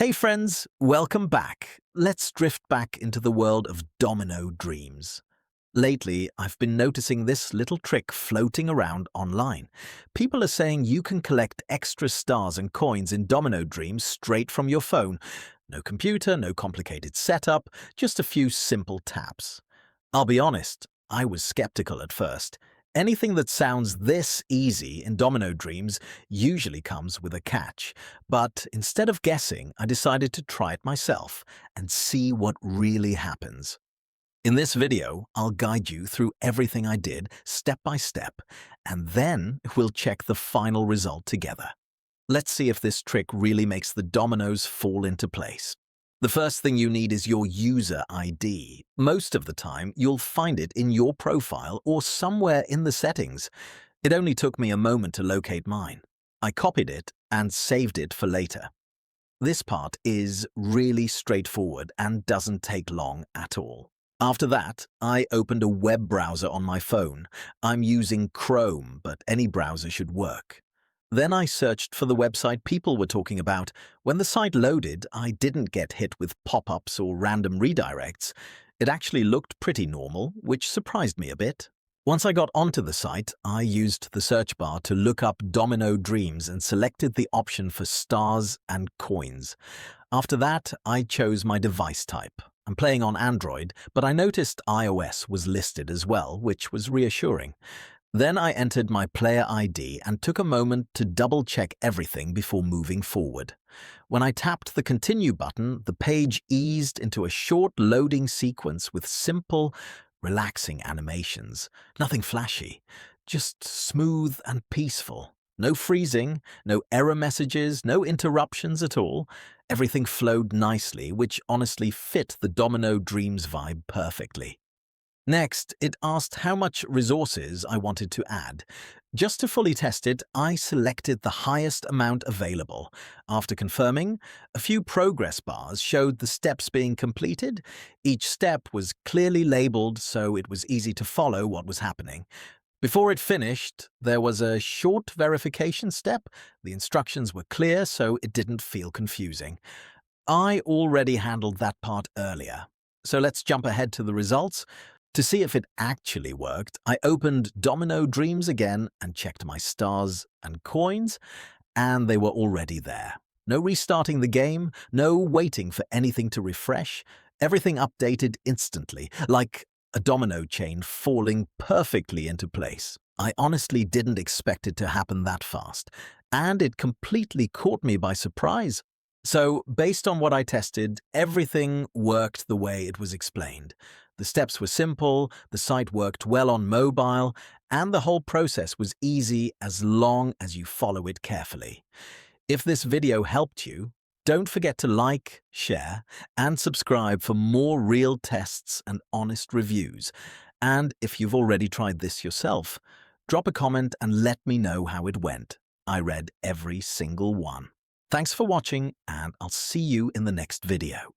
Hey friends, welcome back. Let's drift back into the world of Domino Dreams. Lately, I've been noticing this little trick floating around online. People are saying you can collect extra stars and coins in Domino Dreams straight from your phone. No computer, no complicated setup, just a few simple taps. I'll be honest, I was skeptical at first. Anything that sounds this easy in Domino Dreams usually comes with a catch. But instead of guessing, I decided to try it myself and see what really happens. In this video, I'll guide you through everything I did, step by step, and then we'll check the final result together. Let's see if this trick really makes the dominoes fall into place. The first thing you need is your user ID. Most of the time, you'll find it in your profile or somewhere in the settings. It only took me a moment to locate mine. I copied it and saved it for later. This part is really straightforward and doesn't take long at all. After that, I opened a web browser on my phone. I'm using Chrome, but any browser should work. Then I searched for the website people were talking about. When the site loaded, I didn't get hit with pop-ups or random redirects. It actually looked pretty normal, which surprised me a bit. Once I got onto the site, I used the search bar to look up Domino Dreams and selected the option for stars and coins. After that, I chose my device type. I'm playing on Android, but I noticed iOS was listed as well, which was reassuring. Then I entered my player ID and took a moment to double-check everything before moving forward. When I tapped the Continue button, the page eased into a short loading sequence with simple, relaxing animations. Nothing flashy, just smooth and peaceful. No freezing, no error messages, no interruptions at all. Everything flowed nicely, which honestly fit the Domino Dreams vibe perfectly. Next, it asked how much resources I wanted to add. Just to fully test it, I selected the highest amount available. After confirming, a few progress bars showed the steps being completed. Each step was clearly labeled, so it was easy to follow what was happening. Before it finished, there was a short verification step. The instructions were clear, so it didn't feel confusing. I already handled that part earlier. So let's jump ahead to the results. To see if it actually worked, I opened Domino Dreams again and checked my stars and coins, and they were already there. No restarting the game, no waiting for anything to refresh. Everything updated instantly, like a domino chain falling perfectly into place. I honestly didn't expect it to happen that fast, and it completely caught me by surprise. So, based on what I tested, everything worked the way it was explained. The steps were simple, the site worked well on mobile, and the whole process was easy as long as you follow it carefully. If this video helped you, don't forget to like, share, and subscribe for more real tests and honest reviews. And if you've already tried this yourself, drop a comment and let me know how it went. I read every single one. Thanks for watching, and I'll see you in the next video.